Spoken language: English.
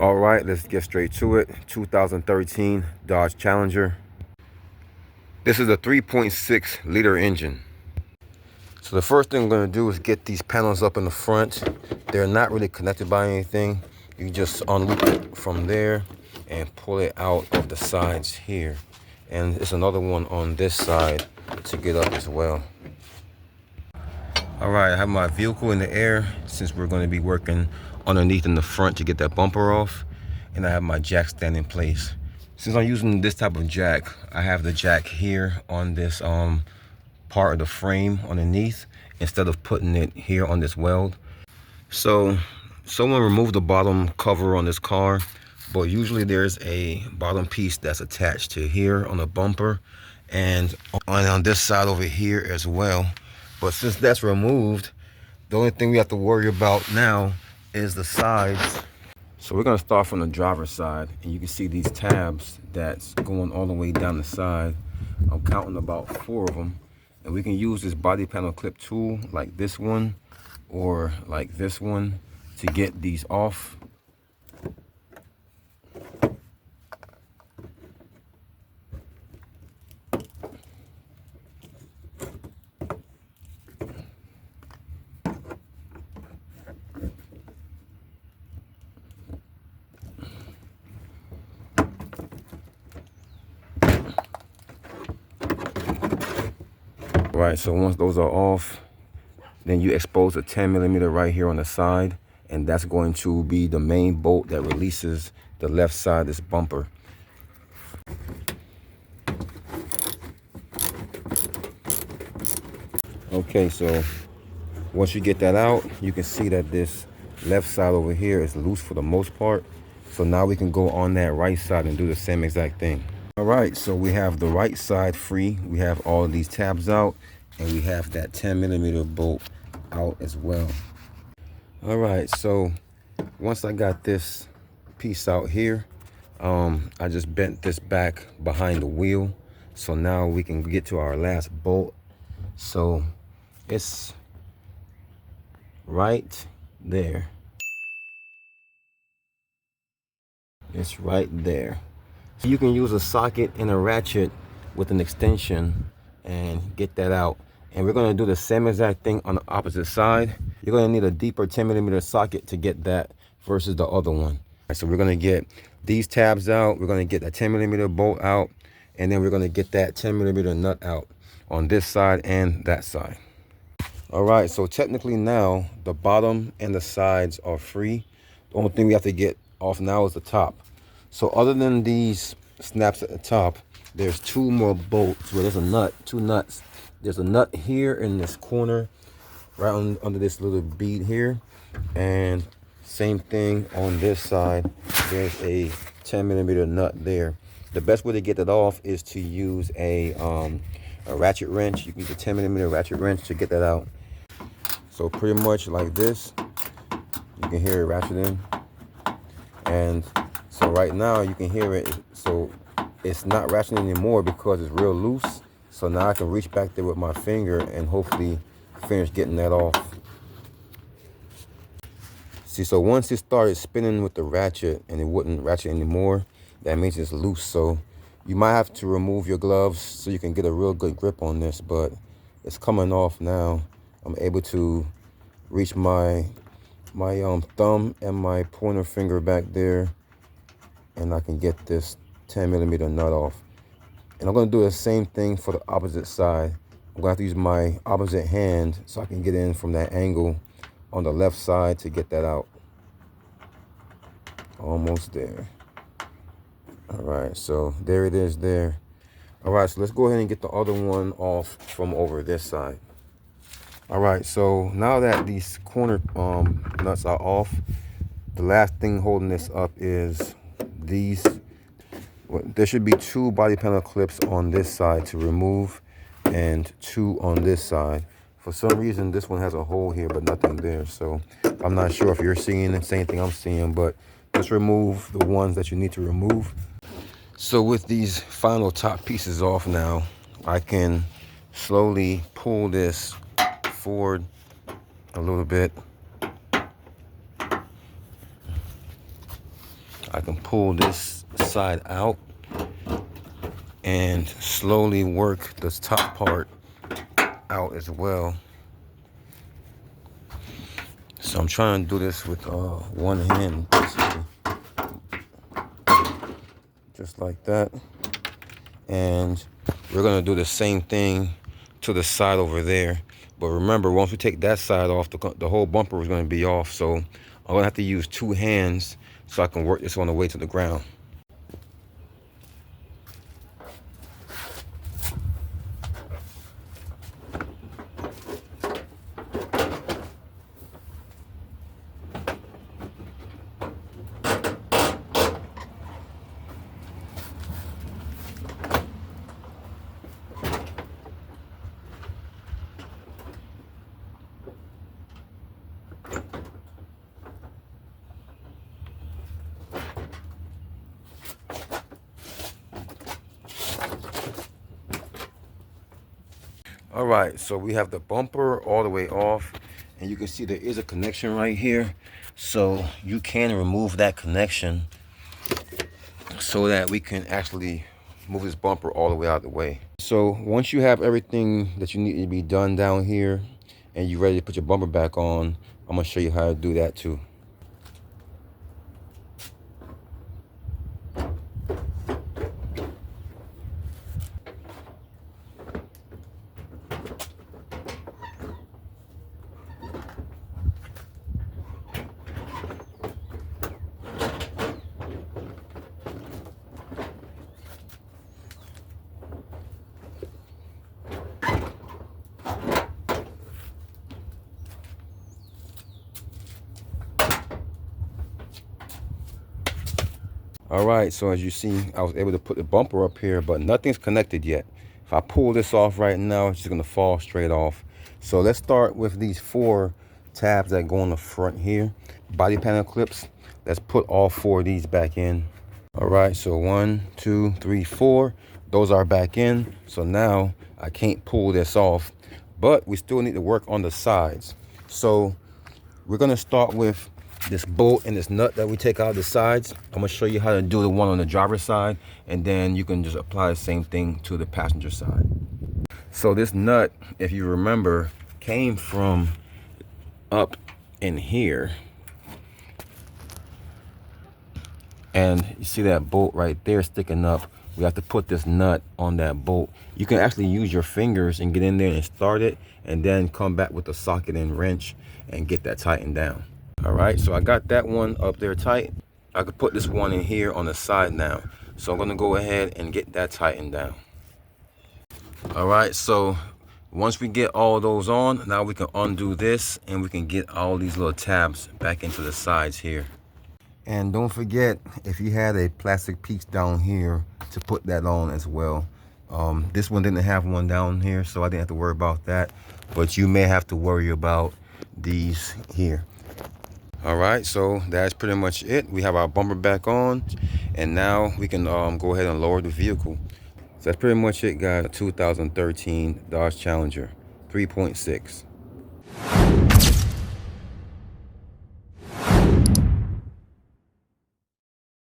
All right, let's get straight to it. 2013 Dodge Challenger. This is a 3.6 liter engine. So the first thing I'm going to do is get these panels up in the front. They're not really connected by anything. You just unloop it from there and pull it out of the sides here. And there's another one on this side to get up as well. All right, I have my vehicle in the air since we're going to be working underneath in the front to get that bumper off. And I have my jack stand in place. Since I'm using this type of jack, I have the jack here on this part of the frame underneath instead of putting it here on this weld. So someone removed the bottom cover on this car, but usually there's a bottom piece that's attached to here on the bumper and on this side over here as well. But since that's removed, the only thing we have to worry about now is the sides. So we're gonna start from the driver's side, and you can see these tabs that's going all the way down the side. I'm counting about 4 of them, and we can use this body panel clip tool like this one or like this one to get these off. Right, so once those are off, then you expose a 10mm right here on the side, and that's going to be the main bolt that releases the left side of this bumper. Okay, so once you get that out, you can see that this left side over here is loose for the most part. So now we can go on that right side and do the same exact thing. All right, so we have the right side free. We have all of these tabs out, and we have that 10mm bolt out as well. All right, so once I got this piece out here, I just bent this back behind the wheel. So now we can get to our last bolt. So it's right there. It's right there. So you can use a socket and a ratchet with an extension and get that out. And we're gonna do the same exact thing on the opposite side. You're gonna need a deeper 10mm socket to get that versus the other one. So we're gonna get these tabs out. We're gonna get that 10mm bolt out, and then we're gonna get that 10mm nut out on this side and that side. All right, so technically now the bottom and the sides are free. The only thing we have to get off now is the top. So other than these snaps at the top, there's 2 more bolts where there's a nut, 2 nuts. There's a nut here in this corner, right under this little bead here. And same thing on this side. There's a 10mm nut there. The best way to get that off is to use a ratchet wrench. You can use a 10mm ratchet wrench to get that out. So pretty much like this, you can hear it ratcheting. And so right now you can hear it, so it's not ratcheting anymore because it's real loose. So now I can reach back there with my finger and hopefully finish getting that off. See, so once it started spinning with the ratchet and it wouldn't ratchet anymore, that means it's loose. So you might have to remove your gloves so you can get a real good grip on this, but it's coming off now. I'm able to reach my thumb and my pointer finger back there, and I can get this 10mm nut off. And I'm gonna do the same thing for the opposite side. I'm gonna have to use my opposite hand so I can get in from that angle on the left side to get that out. Almost there. All right, so there it is there. All right, so let's go ahead and get the other one off from over this side. All right, so now that these corner nuts are off, the last thing holding this up is these. There should be 2 body panel clips on this side to remove and 2 on this side. For some reason, this one has a hole here, but nothing there. So I'm not sure if you're seeing the same thing I'm seeing, but just remove the ones that you need to remove. So with these final top pieces off now, I can slowly pull this forward a little bit. I can pull this side out and slowly work this top part out as well. So I'm trying to do this with one hand, basically. Just like that. And we're gonna do the same thing to the side over there. But remember, once we take that side off, the whole bumper is gonna be off. So I'm gonna have to use two hands so I can work this on the way to the ground. All right, so we have the bumper all the way off, and you can see there is a connection right here. So you can remove that connection so that we can actually move this bumper all the way out of the way. So once you have everything that you need to be done down here and you're ready to put your bumper back on, I'm gonna show you how to do that too. All right, so as you see, I was able to put the bumper up here, but nothing's connected yet. If I pull this off right now, it's just gonna fall straight off. So let's start with these 4 tabs that go on the front here, body panel clips. Let's put all 4 of these back in. All right, so 1, 2, 3, 4. Those are back in. So now I can't pull this off, but we still need to work on the sides. So we're gonna start with this bolt and this nut that we take out of the sides. I'm gonna show you how to do the one on the driver's side, and then you can just apply the same thing to the passenger side. So this nut, if you remember, came from up in here. And you see that bolt right there sticking up. We have to put this nut on that bolt. You can actually use your fingers and get in there and start it, and then come back with the socket and wrench and get that tightened down. All right, so I got that one up there tight. I could put this one in here on the side now. So I'm gonna go ahead and get that tightened down. All right, so once we get all those on, now we can undo this and we can get all these little tabs back into the sides here. And don't forget, if you had a plastic piece down here, to put that on as well. This one didn't have one down here, so I didn't have to worry about that. But you may have to worry about these here. All right, so that's pretty much it. We have our bumper back on, and now we can go ahead and lower the vehicle. So that's pretty much it, guys. 2013 Dodge Challenger 3.6.